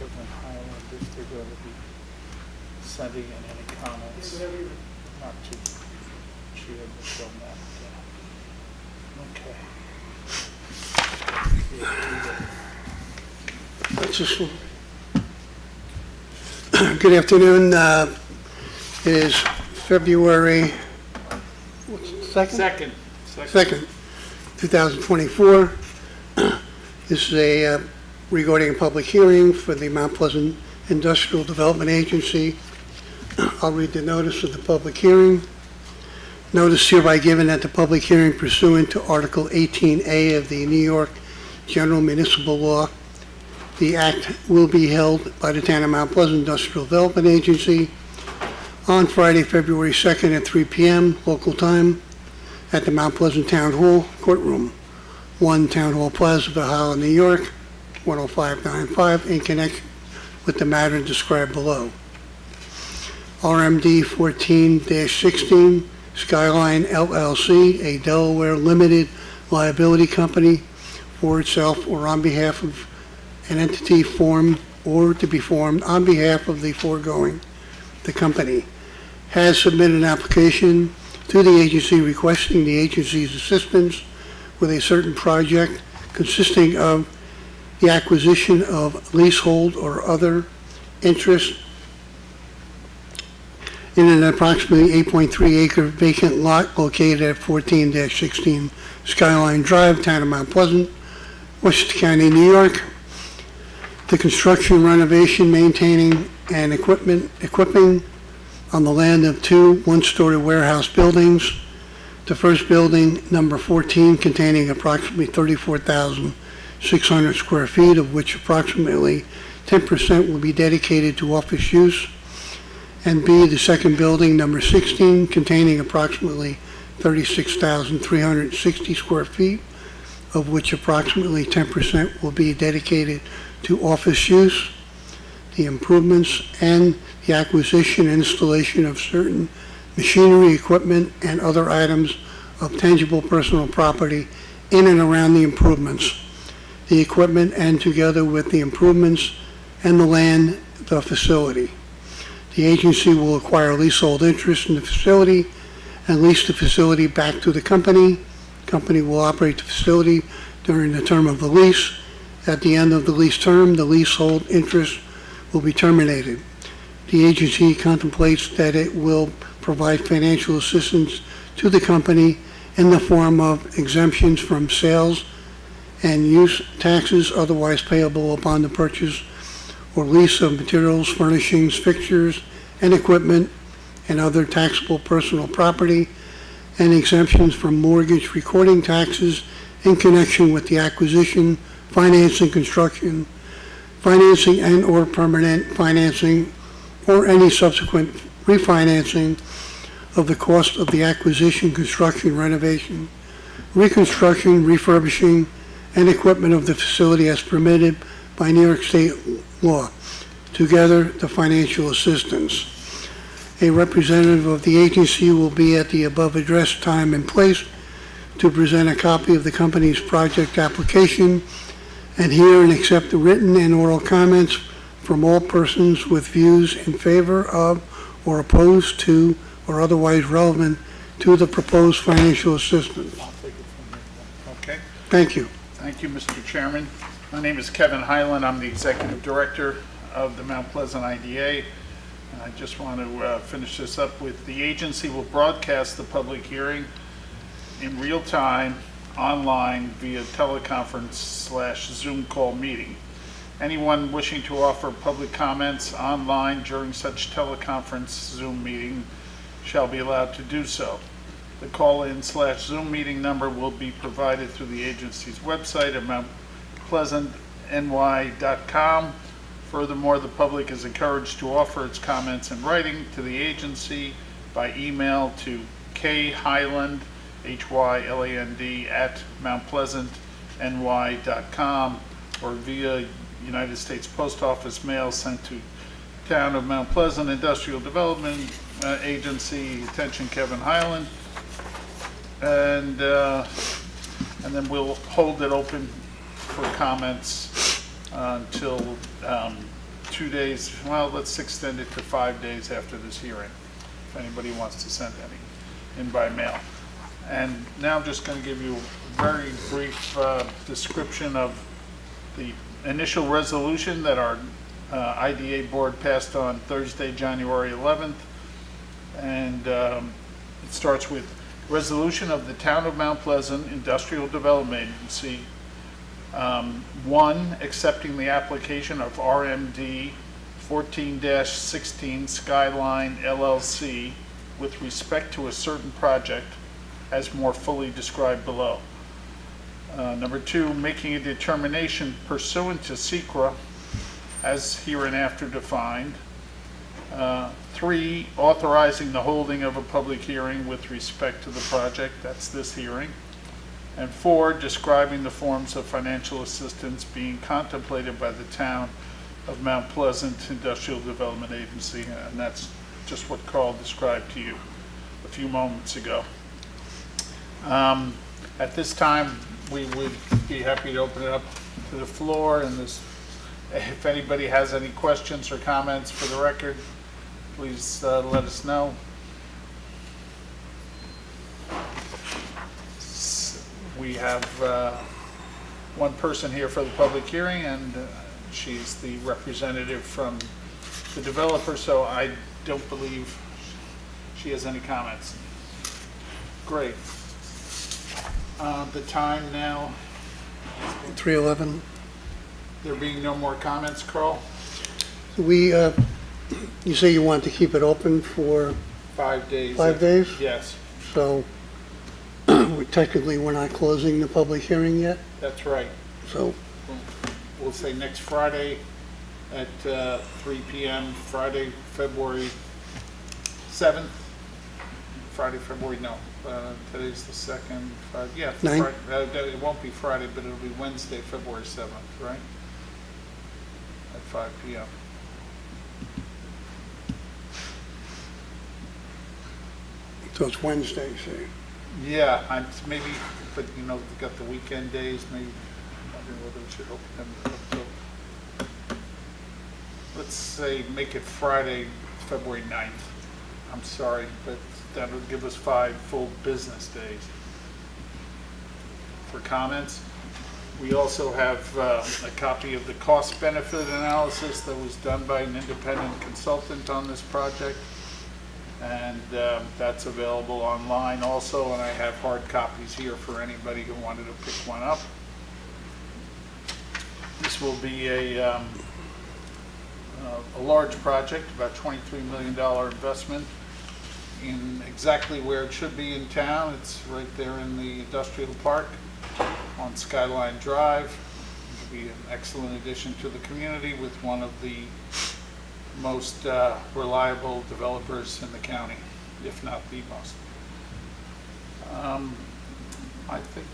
Kevin Highland if they're going to be sending in any comments. Not to, she hadn't done that. Okay. That's just, good afternoon. It is February 2nd, 2024. This is a regarding a public hearing for the Mount Pleasant Industrial Development Agency. I'll read the notice of the public hearing. Notice hereby given that the public hearing pursuant to Article 18A of the New York General Municipal Law, the Act will be held by the Town of Mount Pleasant Industrial Development Agency on Friday, February 2nd at 3 p.m. local time at the Mount Pleasant Town Hall Courtroom, 1 Town Hall Plaza, Valhalla, New York, 10595, in connection with the matter described below. RMD 14-16, Skyline LLC, a Delaware limited liability company for itself or on behalf of an entity formed or to be formed on behalf of the foregoing, the company, has submitted an application to the agency requesting the agency's assistance with a certain project consisting of the acquisition of leasehold or other interest in an approximately 8.3 acre vacant lot located at 14-16 Skyline Drive, Town of Mount Pleasant, Westchester County, New York. The construction, renovation, maintaining, and equipping on the land of two one-story warehouse buildings. The first building, number 14, containing approximately 34,600 square feet, of which approximately 10% will be dedicated to office use. And B, the second building, number 16, containing approximately 36,360 square feet, of which approximately 10% will be dedicated to office use. The improvements and the acquisition and installation of certain machinery, equipment, and other items of tangible personal property in and around the improvements, the equipment, and together with the improvements and the land, the facility. The agency will acquire leasehold interest in the facility and lease the facility back to the company. The company will operate the facility during the term of the lease. At the end of the lease term, the leasehold interest will be terminated. The agency contemplates that it will provide financial assistance to the company in the form of exemptions from sales and use taxes otherwise payable upon the purchase or lease of materials, furnishings, fixtures, and equipment, and other taxable personal property, and exemptions from mortgage recording taxes in connection with the acquisition, financing, construction, financing, and or permanent financing, or any subsequent refinancing of the cost of the acquisition, construction, renovation, reconstruction, refurbishing, and equipment of the facility as permitted by New York State law. Together, the financial assistance. A representative of the agency will be at the above address, time, and place to present a copy of the company's project application and hear and accept the written and oral comments from all persons with views in favor of or opposed to or otherwise relevant to the proposed financial assistance. I'll take it from here. Okay. Thank you. Thank you, Mr. Chairman. My name is Kevin Highland. I'm the Executive Director of the Mount Pleasant IDA. And I just want to finish this up with the agency will broadcast the public hearing in real time online via teleconference/Zoom call meeting. Anyone wishing to offer public comments online during such teleconference Zoom meeting shall be allowed to do so. The call-in/Zoom meeting number will be provided through the agency's website at mountpleasantny.com. Furthermore, the public is encouraged to offer its comments in writing to the agency by email to khighland, Hyland, at mountpleasantny.com, or via United States Post Office mail sent to Town of Mount Pleasant Industrial Development Agency, attention Kevin Highland, and then we'll hold it open for comments until 2 days, well, let's extend it to 5 days after this hearing, if anybody wants to send any in by mail. And now I'm just going to give you a very brief description of the initial resolution that our IDA board passed on Thursday, January 11th. And it starts with resolution of the Town of Mount Pleasant Industrial Development Agency. 1, accepting the application of RMD 14-16 Skyline LLC with respect to a certain project as more fully described below. Number 2, making a determination pursuant to SECRA as hereinafter defined. 3, authorizing the holding of a public hearing with respect to the project, that's this hearing. And 4, describing the forms of financial assistance being contemplated by the Town of Mount Pleasant Industrial Development Agency, and that's just what Carl described to you a few moments ago. At this time, we would be happy to open it up to the floor, and if anybody has any questions or comments for the record, please let us know. We have one person here for the public hearing, and she's the representative from the developer, so I don't believe she has any comments. Great. The time now, 3:11. there being no more comments, Carl? You say you want to keep it open for 5 days. 5 days? Yes, So technically, we're not closing the public hearing yet, that's right. so We'll say next Friday at 3 p.m., Friday, February 7th. Today's the 2nd, yeah. Ninth? It won't be Friday, but it'll be Wednesday, February 7th, right? At 5 p.m. so it's Wednesday, say. Yeah, maybe, but you know, we've got the weekend days, maybe, I don't know whether we should open them up till, let's say, make it Friday, February 9th. I'm sorry, but that'll give us 5 full business days. For comments, we also have a copy of the cost-benefit analysis that was done by an independent consultant on this project. And that's available online also, and I have hard copies here for anybody who wanted to pick one up. This will be a large project, about $23 million investment in exactly where it should be in town. It's right there in the industrial park on Skyline Drive. It'll be an excellent addition to the community with one of the most reliable developers in the county, if not the most. I think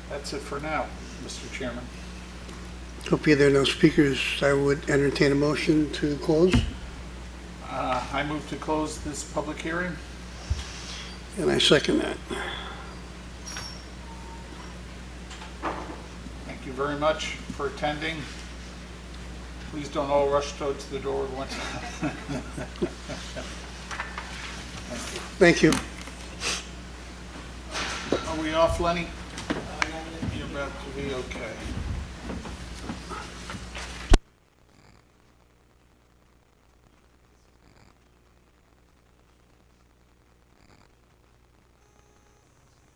that's it for now, Mr. Chairman. Hope there are no speakers. I would entertain a motion to close, I move to close this public hearing. and I second that. Thank you very much for attending. Please don't all rush towards the door at once. Thank you. Are we off, Lenny? You're about to be okay.